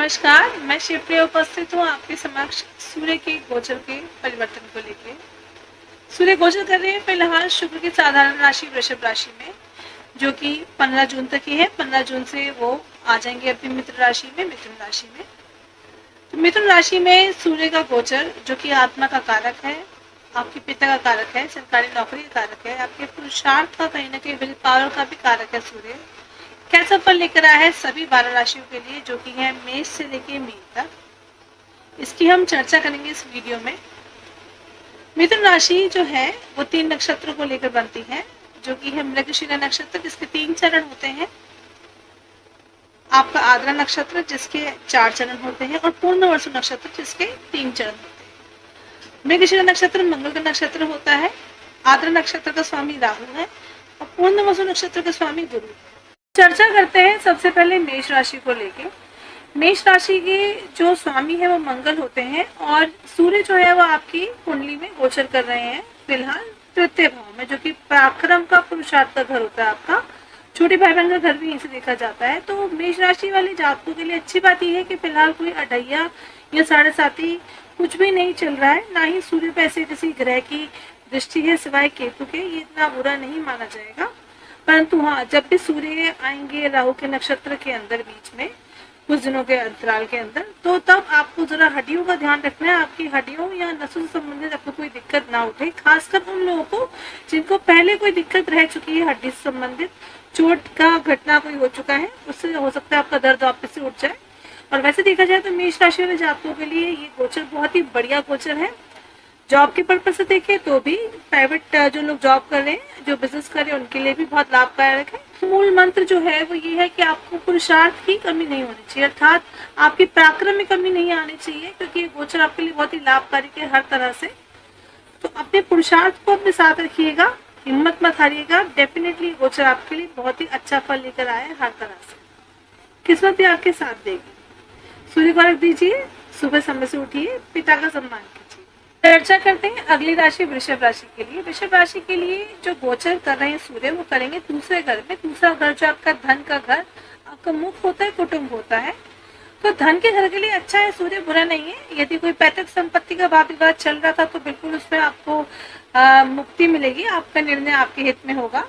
नमस्कार, मैं शिवप्रिया उपस्थित हूँ आपके समक्ष सूर्य के गोचर के परिवर्तन को लेके। सूर्य गोचर कर रहे हैं फिलहाल शुक्र की साधारण राशि वृषभ राशि में, जो कि 15 जून तक ही है। 15 जून से वो आ जाएंगे अपनी मिथुन राशि में, मिथुन राशि में। तो मिथुन राशि में सूर्य का गोचर, जो कि आत्मा का कारक है, आपके पिता का कारक है, सरकारी नौकरी का कारक है, आपके पुरुषार्थ का कहीं ना कहीं विल पावर का भी कारक है सूर्य। कैसा फल लेकर आया है सभी 12 राशियों के लिए, जो कि है मेष से लेके मीन तक, इसकी हम चर्चा करेंगे इस वीडियो में। मिथुन राशि जो है वो 3 नक्षत्रों को लेकर बनती है, जो कि है मृगशिरा नक्षत्र, जिसके 3 चरण होते हैं, आपका आद्रा नक्षत्र जिसके 4 चरण होते हैं, और पूर्णवसु नक्षत्र जिसके 3 चरण होते हैं। मृगशिरा नक्षत्र मंगल का नक्षत्र होता है, आद्रा नक्षत्र का स्वामी राहु है, और पूर्णवसु नक्षत्र का स्वामी गुरु है। चर्चा करते हैं सबसे पहले मेष राशि को लेके। मेष राशि के जो स्वामी है वो मंगल होते हैं, और सूर्य जो है वो आपकी कुंडली में गोचर कर रहे हैं फिलहाल तृतीय भाव में, जो कि पराक्रम का, पुरुषार्थ का घर होता है आपका। छोटे भाई बहन का घर भी यहीं से देखा जाता है। तो मेष राशि वाले जातकों के लिए अच्छी बात यह है कि फिलहाल कोई अढ़ैया या साढ़े साथी कुछ भी नहीं चल रहा है, ना ही सूर्य पे ऐसे किसी ग्रह की दृष्टि है सिवाय केतु के। ये इतना बुरा नहीं माना जाएगा, परंतु हाँ, जब भी सूर्य आएंगे राहु के नक्षत्र के अंदर बीच में कुछ दिनों के अंतराल के अंदर, तो तब आपको जरा हड्डियों का ध्यान रखना है। आपकी हड्डियों या नसों से संबंधित आपको कोई दिक्कत ना उठे, खासकर उन लोगों को जिनको पहले कोई दिक्कत रह चुकी है, हड्डी से संबंधित चोट का घटना कोई हो चुका है, उससे हो सकता है आपका दर्द वापस से उठ जाए। और वैसे देखा जाए तो मेष राशि वाले जातकों के लिए ये गोचर बहुत ही बढ़िया गोचर है। जॉब के पर्पज से देखें तो भी, प्राइवेट जो लोग जॉब कर रहे हैं, जो बिजनेस कर रहे हैं, उनके लिए भी बहुत लाभदायक है। मूल मंत्र जो है वो ये है कि आपको पुरुषार्थ की कमी नहीं होनी चाहिए, अर्थात आपकी पराक्रम में कमी नहीं आनी चाहिए, क्योंकि ये गोचर आपके लिए बहुत ही लाभकारी है हर तरह से। तो अपने पुरुषार्थ को अपने साथ रखिएगा, हिम्मत मत हारिएगा। डेफिनेटली गोचर आपके लिए बहुत ही अच्छा फल लेकर आए हर तरह से। किस्मत भी आपके साथ देगी। सूर्य को रख दीजिए, सुबह समय से उठिए, पिता का सम्मान कीजिए। चर्चा करते हैं अगली राशि वृषभ राशि के लिए। वृषभ राशि के लिए जो गोचर कर रहे हैं सूर्य, वो करेंगे दूसरे घर में। दूसरा घर जो आपका धन का घर, आपका मुख होता है, कुटुंब होता है। तो धन के घर के लिए अच्छा है सूर्य, बुरा नहीं है। यदि कोई पैतृक संपत्ति का वाद विवाद चल रहा था तो बिल्कुल उसमें आपको मुक्ति मिलेगी, आपका निर्णय आपके हित में होगा।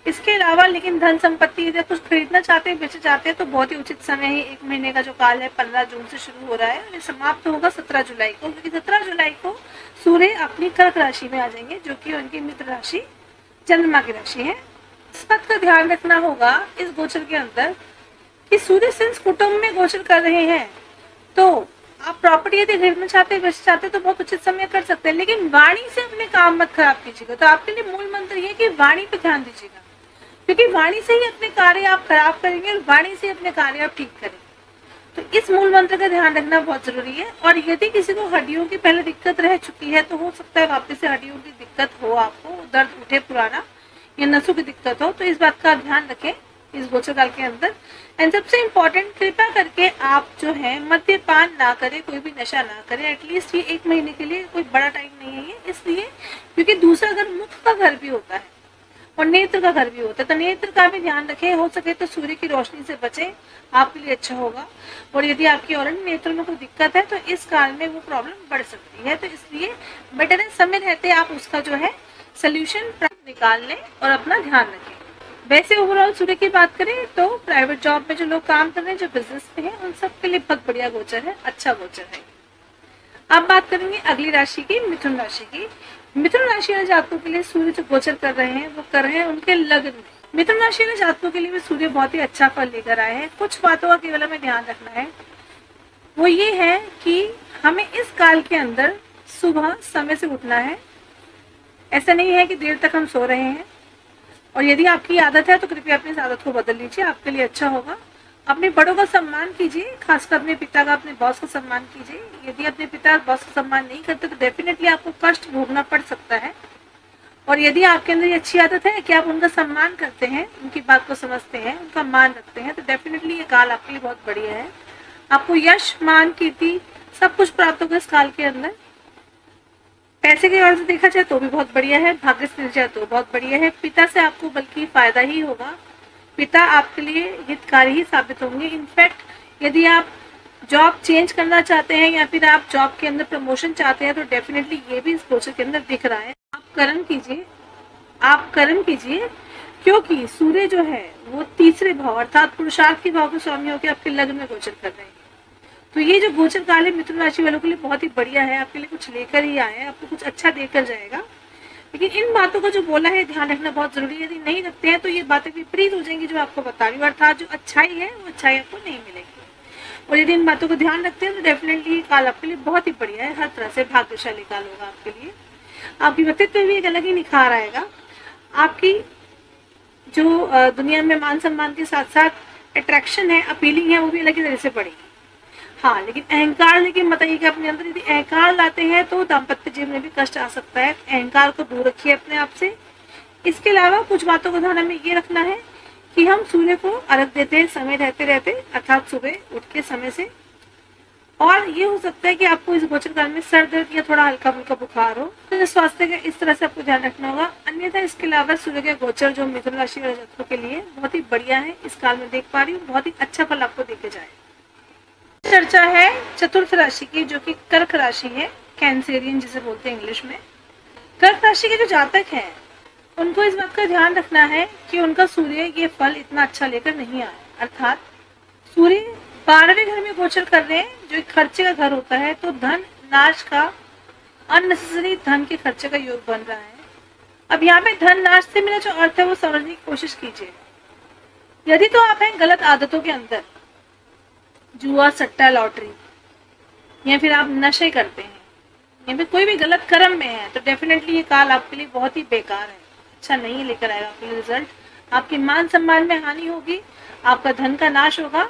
इसके अलावा लेकिन धन संपत्ति यदि कुछ खरीदना चाहते हैं, बेचना चाहते हैं, तो बहुत ही उचित समय है। 1 महीने का जो काल है 15 जून से शुरू हो रहा है, और ये समाप्त होगा 17 जुलाई को, क्योंकि 17 जुलाई को सूर्य अपनी कर्क राशि में आ जाएंगे, जो कि उनकी मित्र राशि चंद्रमा की राशि है। इस बात का ध्यान रखना होगा इस गोचर के अंदर कि सूर्य सिंस कुटुंब में गोचर कर रहे हैं, तो आप प्रॉपर्टी यदि खरीदना चाहते हैं, बेचना चाहते हैं, तो बहुत उचित समय कर सकते हैं, लेकिन वाणी से अपने काम मत खराब कीजिएगा। तो आपके लिए मूल मंत्र ये कि वाणी पे ध्यान दीजिएगा, क्योंकि वाणी से ही अपने कार्य आप खराब करेंगे और वाणी से अपने कार्य आप ठीक करेंगे। तो इस मूल मंत्र का ध्यान रखना बहुत जरूरी है। और यदि किसी को हड्डियों की पहले दिक्कत रह चुकी है, तो हो सकता है वापस से हड्डियों की दिक्कत हो, आपको दर्द उठे पुराना, या नसों की दिक्कत हो, तो इस बात का ध्यान रखें इस गोचर काल के अंदर। एंड सबसे इम्पोर्टेंट, कृपया करके आप जो है मद्यपान ना करें, कोई भी नशा ना करें। एटलीस्ट ये 1 महीने के लिए कोई बड़ा टाइम नहीं है ये, इसलिए क्योंकि दूसरा घर मुख का घर भी होता है और नेत्र का घर भी होता है, तो नेत्र का भी ध्यान रखें। हो सके तो सूर्य की रोशनी से बचें, आपके लिए अच्छा होगा। और यदि आपकी और नेत्र में कोई दिक्कत है तो इस काल में वो प्रॉब्लम बढ़ सकती है, तो इसलिए बेटर है समय रहते आप उसका जो है सोल्यूशन निकाल लें और अपना ध्यान रखें। वैसे ओवरऑल सूर्य की बात करें तो प्राइवेट जॉब में जो लोग काम कर रहे हैं, जो बिजनेस में है, उन सब के लिए बहुत बढ़िया गोचर है, अच्छा गोचर है। अब बात करेंगे अगली राशि की, मिथुन राशि की। मिथुन राशि वाले जातकों के लिए सूर्य जो गोचर कर रहे हैं वो कर रहे हैं उनके लग्न में। मिथुन राशि वाले जातकों के लिए भी सूर्य बहुत ही अच्छा फल लेकर आए हैं। कुछ बातों का केवल हमें ध्यान रखना है, वो ये है कि हमें इस काल के अंदर सुबह समय से उठना है। ऐसा नहीं है कि देर तक हम सो रहे हैं, और यदि आपकी आदत है तो कृपया अपनी इस आदत को बदल लीजिए, आपके लिए अच्छा होगा। अपने बड़ों का सम्मान कीजिए, खासकर अपने पिता का, अपने बॉस का सम्मान कीजिए। यदि अपने पिता बॉस का सम्मान नहीं करते तो डेफिनेटली आपको कष्ट भोगना पड़ सकता है। और यदि आपके अंदर ये अच्छी आदत है कि आप उनका सम्मान करते हैं, उनकी बात को समझते हैं, उनका मान रखते हैं, तो डेफिनेटली ये काल आपके लिए बहुत बढ़िया है। आपको यश, मान, कीर्ति सब कुछ प्राप्त होगा इस काल के अंदर। पैसे के ओर से देखा जाए तो भी बहुत बढ़िया है, भाग्य से देखा जाए तो बहुत बढ़िया है। पिता से आपको बल्कि फायदा ही होगा, पिता आपके लिए हितकारी ही साबित होंगे। इनफैक्ट यदि आप जॉब चेंज करना चाहते हैं या फिर आप जॉब के अंदर प्रमोशन चाहते हैं तो डेफिनेटली ये भी इस गोचर के अंदर दिख रहा है। आप कर्म कीजिए, आप कर्म कीजिए, क्योंकि सूर्य जो है वो तीसरे भाव अर्थात पुरुषार्थ के भाव के स्वामी होकर आपके लग्न में गोचर कर रहे हैं। तो ये जो गोचर काल है मिथुन राशि वालों के लिए बहुत ही बढ़िया है, आपके लिए कुछ लेकर ही आए हैं, आपको कुछ अच्छा देकर जाएगा। लेकिन इन बातों का जो बोला है ध्यान रखना बहुत जरूरी है। यदि नहीं रखते हैं तो ये बातें विपरीत हो जाएंगी जो आपको बता रही हूँ, अर्थात जो अच्छाई है वो अच्छाई आपको नहीं मिलेगी। और यदि इन बातों को ध्यान रखते हैं तो डेफिनेटली ये काल आपके लिए बहुत ही बढ़िया है, हर तरह से भाग्यशाली काल होगा आपके लिए। आपकी व्यक्तित्व भी एक अलग ही निखार आएगा। आपकी जो दुनिया में मान सम्मान के साथ साथ अट्रैक्शन है, अपीलिंग है, वो भी अलग ही तरह से बढ़ेगी। हाँ, लेकिन अहंकार लेकिन मत आइएगा अपने अंदर। यदि अहंकार लाते हैं तो दाम्पत्य जीवन में भी कष्ट आ सकता है। अहंकार को दूर रखिए अपने आप से। इसके अलावा कुछ बातों को ध्यान में ये रखना है कि हम सूर्य को अर्घ देते हैं समय रहते रहते, अर्थात सुबह उठ के समय से। और ये हो सकता है कि आपको इस गोचर काल में सर दर्द या थोड़ा हल्का फुल्का बुखार हो, तो स्वास्थ्य का इस तरह से आपको ध्यान रखना होगा। अन्यथा इसके अलावा सूर्य के गोचर जो मिथुन राशि वाले जातकों के लिए बहुत ही बढ़िया है, इस काल में देख पा रही हूँ, बहुत ही अच्छा फल आपको देके जाए। चर्चा है चतुर्थ राशि की, जो कि कर्क राशि है, कैंसेरियन जिसे बोलते हैं इंग्लिश में। कर्क राशि के जो जातक हैं उनको इस बात का ध्यान रखना है कि उनका सूर्य ये फल इतना अच्छा लेकर नहीं आया, अर्थात सूर्य 12वें घर में गोचर कर रहे हैं, जो एक खर्चे का घर होता है। तो धन नाश का, अननेसेसरी धन के खर्चे का योग बन रहा है। अब यहाँ पे धन नाश से मेरा जो अर्थ है वो समझने की कोशिश कीजिए। यदि तो आप हैं गलत आदतों के अंदर, जुआ, सट्टा, लॉटरी, या फिर आप नशे करते हैं या फिर कोई भी गलत कर्म में है, तो डेफिनेटली ये काल आपके लिए बहुत ही बेकार है, अच्छा नहीं लेकर आएगा आपके लिए रिजल्ट। आपके मान सम्मान में हानि होगी, आपका धन का नाश होगा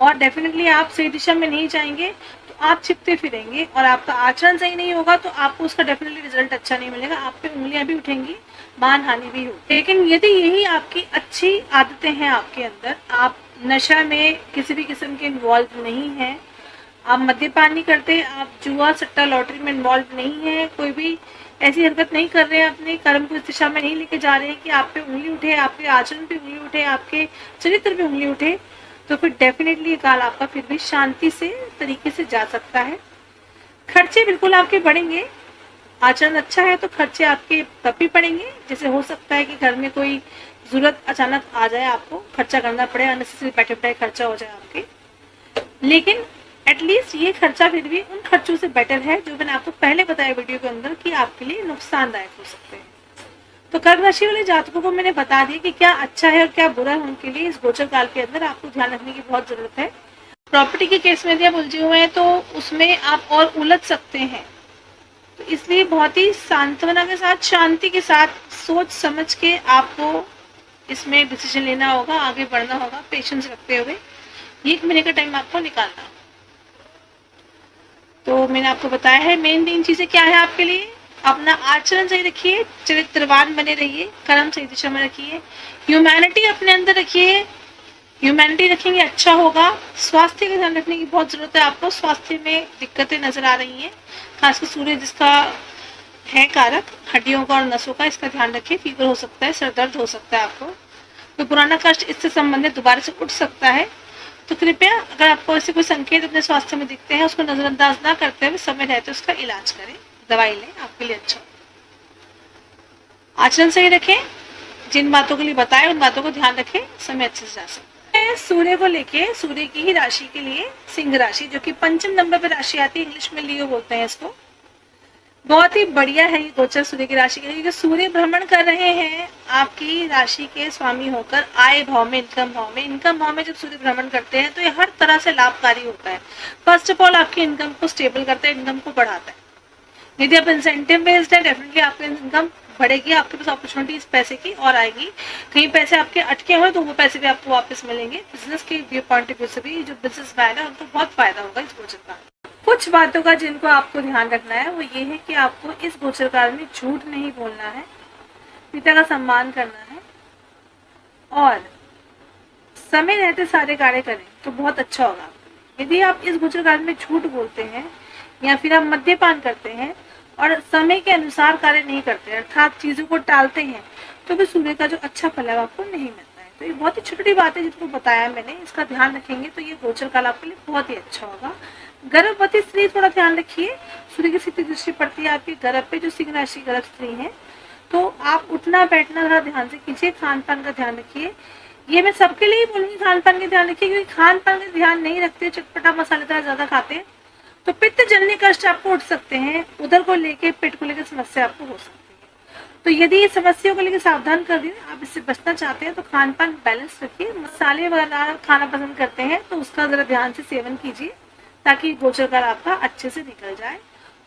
और डेफिनेटली आप सही दिशा में नहीं जाएंगे तो आप छिपते फिरेंगे और आपका आचरण सही नहीं होगा तो आपको उसका डेफिनेटली रिजल्ट अच्छा नहीं मिलेगा। आप पे उंगलियां भी उठेंगी, मान हानि भी होगी। लेकिन यदि यही आपकी अच्छी आदतें हैं आपके अंदर, आप नशा में किसी भी किस्म के इन्वॉल्व नहीं है, आप मद्यपान नहीं करते, आप जुआ, सट्टा, लॉटरी में इन्वॉल्व नहीं है, कोई भी ऐसी हरकत नहीं कर रहे हैं, अपने कर्म को इस दिशा में नहीं लेके जा रहे हैं कि आप पे उंगली उठे, आपके आचरण पे उंगली उठे, आपके चरित्र पे उंगली उठे, तो फिर डेफिनेटली ये काल आपका फिर भी शांति से तरीके से जा सकता है। खर्चे बिल्कुल आपके बढ़ेंगे, आचरण अच्छा है तो खर्चे आपके तब भी पड़ेंगे, जैसे हो सकता है कि घर में कोई जरूरत अचानक आ जाए, आपको खर्चा करना पड़े, अननेसेसरी बैठे बैठे खर्चा हो जाए आपके। लेकिन एटलीस्ट ये खर्चा फिर भी उन खर्चों से बेटर है जो मैंने आपको पहले बताया वीडियो के अंदर कि आपके लिए नुकसानदायक हो सकते हैं। तो कर्क राशि वाले जातकों को मैंने बता दिया कि क्या अच्छा है और क्या बुरा है उनके लिए। इस गोचर काल के अंदर आपको ध्यान रखने की बहुत जरूरत है। प्रॉपर्टी के केस में यदि आप उलझे हुए हैं तो उसमें आप और उलझ सकते हैं, तो इसलिए बहुत ही सांत्वना के साथ, शांति के साथ, सोच समझ के आपको इसमें डिसीजन लेना होगा, आगे बढ़ना होगा, पेशेंस रखते हुए 1 महीने का टाइम आपको निकालना। तो मैंने आपको बताया है मेन 3 चीजें क्या है आपके लिए। अपना आचरण सही रखिए, चरित्रवान बने रहिए, कर्म सही दिशा में रखिए, ह्यूमैनिटी अपने अंदर रखिए, ह्यूमैनिटी रखेंगे अच्छा होगा। स्वास्थ्य का ध्यान रखने की बहुत जरूरत है आपको, स्वास्थ्य में दिक्कतें नजर आ रही हैं, खासकर सूर्य जिसका है कारक हड्डियों का और नसों का, इसका ध्यान रखिए। फीवर हो सकता है, सर दर्द हो सकता है, आपको कोई पुराना कष्ट इससे संबंधित दोबारा से उठ सकता है। तो कृपया अगर आपको ऐसे कोई संकेत अपने स्वास्थ्य में दिखते हैं उसको नजरअंदाज ना करते हुए समय रहते उसका इलाज करें, दवाई लें, आपके लिए अच्छा। आचरण सही रखें, जिन बातों के लिए बताएं उन बातों को ध्यान रखें, समय अच्छे से जा सकता है। सूर्य को लेके, सूर्य की ही राशि के लिए सिंह राशि, जो कि 5वें नंबर पर राशि आती है, इंग्लिश में लियो बोलते हैं इसको। बहुत ही बढ़िया है ये गोचर सूर्य की राशि के लिए, क्योंकि सूर्य भ्रमण कर रहे हैं आपकी राशि के स्वामी होकर आय भाव में, इनकम भाव में। इनकम भाव में जब सूर्य भ्रमण करते हैं तो ये हर तरह से लाभकारी होता है। फर्स्ट ऑफ ऑल आपकी इनकम को स्टेबल करता है, इनकम को बढ़ाता है। यदि आप इंसेंटिव बेस्ड है, डेफिनेटली आपकी इनकम बढ़ेगी, आपके पास अपॉर्चुनिटी इस पैसे की और आएगी। कहीं पैसे आपके अटके हुए तो वो पैसे भी आपको वापस मिलेंगे। बिजनेस के व्यू पॉइंट ऑफ व्यू से भी जो बिजनेस मैन है उनको बहुत फायदा होगा इस गोचर काल। कुछ बातों का जिनको आपको ध्यान रखना है वो ये है कि आपको इस गोचर काल में झूठ नहीं बोलना है, पिता का सम्मान करना है और समय रहते सारे कार्य करें तो बहुत अच्छा होगा। यदि आप इस गोचर काल में झूठ बोलते हैं या फिर आप मद्यपान करते हैं और समय के अनुसार कार्य नहीं करते, अर्थात चीजों को टालते हैं, तो फिर सूर्य का जो अच्छा फल है आपको नहीं मिलता है। तो ये बहुत ही छोटी छोटी बातें जिनको बताया मैंने, इसका ध्यान रखेंगे तो ये गोचर काल आपके लिए बहुत ही अच्छा होगा। गर्भवती स्त्री थोड़ा ध्यान रखिए, सूर्य की सीधी दृष्टि पड़ती है आपके गर्भ पे, जो सिंह राशि गर्भ स्त्री है, तो आप उठना बैठना थोड़ा ध्यान से कीजिए, खान पान का ध्यान रखिए। ये मैं सबके लिए बोलूंगी, खान पान का ध्यान रखिए, क्योंकि खान पान का ध्यान नहीं रखते, चटपटा मसालेदार ज्यादा खाते हैं तो पित्त जन्य कष्ट आपको उठ सकते हैं, उधर को लेके पेट को लेकर समस्या आपको हो सकती है। तो यदि ये समस्याओं को लेकर सावधान कर दिए, आप इससे बचना चाहते हैं तो खान पान बैलेंस रखिए। मसाले वगैरह खाना पसंद करते हैं तो उसका जरा ध्यान से सेवन कीजिए, ताकि गोचर काल आपका अच्छे से निकल जाए।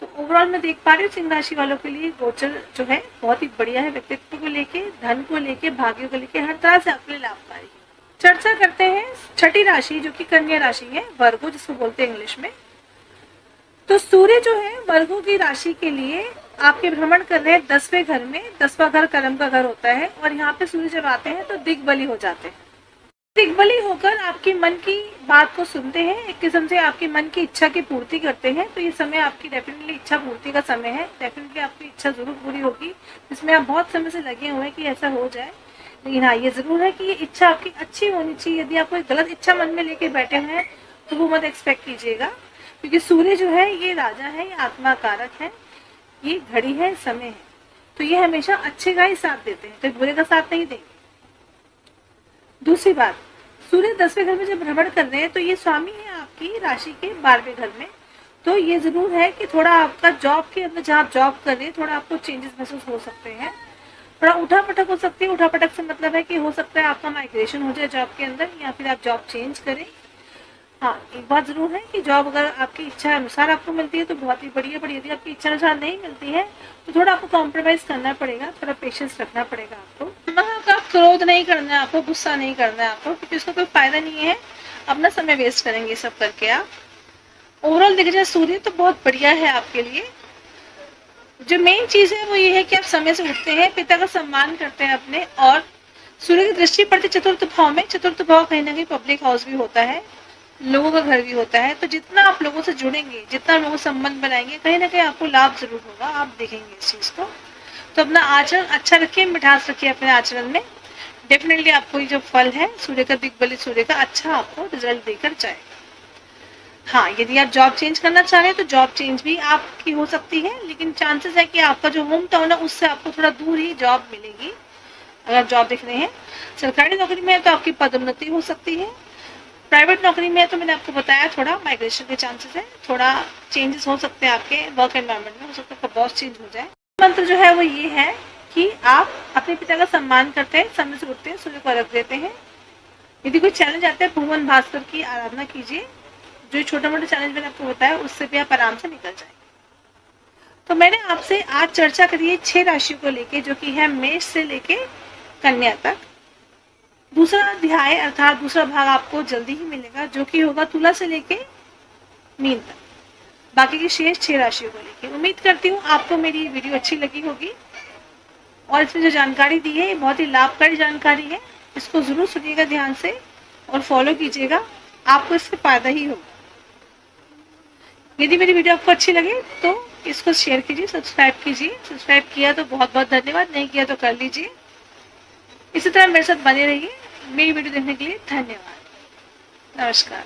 तो ओवरऑल मैं देख पा रही हूँ सिंह राशि वालों के लिए गोचर जो है बहुत ही बढ़िया है, व्यक्तित्व को लेके, धन को लेके, भाग्य को लेके, हर तरह से आपके लिए लाभकारी है। चर्चा करते हैं छठी राशि जो कि कन्या राशि है, वर्गो जिसको बोलते हैं इंग्लिश में। तो सूर्य जो है वर्गो की राशि के लिए आपके भ्रमण कर रहे हैं 10वें घर में। 10वां घर कर्म का घर होता है, और यहाँ पे सूर्य जब आते हैं तो दिग्बली हो जाते हैं। दिग्बली होकर आपकी मन की बात को सुनते हैं, एक किस्म से आपकी मन की इच्छा की पूर्ति करते हैं। तो ये समय आपकी डेफिनेटली इच्छा पूर्ति का समय है, डेफिनेटली आपकी इच्छा जरूर पूरी होगी, जिसमें आप बहुत समय से लगे हुए हैं कि ऐसा हो जाए। लेकिन हाँ, ये जरूर है कि ये इच्छा आपकी अच्छी होनी चाहिए। यदि आप कोई गलत इच्छा मन में लेके बैठे हुए हैं तो वो मत एक्सपेक्ट कीजिएगा, क्योंकि सूर्य जो है ये राजा है, ये आत्मा कारक है, ये घड़ी है, समय है, तो ये हमेशा अच्छे का ही साथ देते हैं, कोई बुरे का साथ नहीं देंगे। दूसरी बात, सूर्य 10वें घर में जब भ्रमण कर रहे हैं तो ये स्वामी है आपकी राशि के 12वें घर में। तो ये जरूर है कि थोड़ा आपका जॉब के अंदर, जहाँ आप जॉब कर रहे हैं, थोड़ा आपको चेंजेस महसूस हो सकते हैं, थोड़ा उठा पटक हो सकती है। उठा पटक से मतलब है कि हो सकता है आपका माइग्रेशन हो जाए जॉब के अंदर, या फिर आप जॉब चेंज करें। हाँ, एक बात जरूर है कि जॉब अगर आपकी इच्छा अनुसार आपको मिलती है तो बहुत ही बढ़िया, पर यदि आपकी इच्छा अनुसार नहीं मिलती है तो थोड़ा आपको कॉम्प्रोमाइज करना पड़ेगा, थोड़ा पेशेंस रखना पड़ेगा आपको। का क्रोध नहीं करना है आपको, गुस्सा नहीं करना है आपको, क्योंकि उसका कोई फायदा नहीं है, अपना समय वेस्ट करेंगे सब करके आप। ओवरऑल देखा जाए सूर्य तो बहुत बढ़िया है आपके लिए। जो मेन चीज है वो ये है कि आप समय से उठते हैं, पिता का सम्मान करते हैं अपने, और सूर्य की दृष्टि पड़ती चतुर्थ भाव में। चतुर्थ भाव कहीं ना कहीं पब्लिक हाउस भी होता है, लोगों का घर भी होता है। तो जितना आप लोगों से जुड़ेंगे, जितना लोगों से संबंध बनाएंगे, कहीं ना कहीं आपको लाभ जरूर होगा, आप देखेंगे इस चीज को। तो अपना आचरण अच्छा रखिए, मिठास रखिए अपने आचरण में, डेफिनेटली आपको ये जो फल है सूर्य का, दिग्बली सूर्य का, अच्छा आपको रिजल्ट देकर जाएगा। हाँ, यदि आप जॉब चेंज करना चाह रहे हैं तो जॉब चेंज भी आपकी हो सकती है, लेकिन चांसेस है कि आपका जो होम टाउन है उससे आपको थोड़ा दूर ही जॉब मिलेगी। अगर जॉब देख रहे हैं, सरकारी नौकरी में है तो आपकी पदोन्नति हो सकती है, प्राइवेट नौकरी में है तो मैंने आपको बताया थोड़ा माइग्रेशन के चांसेस है, थोड़ा चेंजेस हो सकते हैं आपके वर्क एनवायरनमेंट में, हो सकता है बॉस चेंज हो जाए। मंत्र जो है वो ये है कि आप अपने पिता का सम्मान करते हैं, समय से उठते हैं, सूर्य को अर्घ देते हैं। यदि कोई चैलेंज आता है, भगवान भास्कर की आराधना कीजिए। जो छोटा मोटा चैलेंज मैंने आपको बताया उससे भी आप आराम से निकल जाएंगे। तो मैंने आपसे आज चर्चा करी है 6 राशियों को लेके, जो कि है मेष से लेके कन्या तक। दूसरा अध्याय अर्थात दूसरा भाग आपको जल्दी ही मिलेगा, जो कि होगा तुला से लेके मीन तक, बाकी की शेष 6 राशियों को लेके। उम्मीद करती हूँ आपको मेरी वीडियो अच्छी लगी होगी, और इसमें जो जानकारी दी है ये बहुत ही लाभकारी जानकारी है। इसको जरूर सुनिएगा ध्यान से और फॉलो कीजिएगा, आपको इससे फायदा ही होगा। यदि मेरी वीडियो आपको अच्छी लगे तो इसको शेयर कीजिए, सब्सक्राइब कीजिए। सब्सक्राइब किया तो बहुत बहुत धन्यवाद, नहीं किया तो कर लीजिए। इसी तरह मेरे साथ बने रहिए। मेरी वीडियो देखने के लिए धन्यवाद। नमस्कार।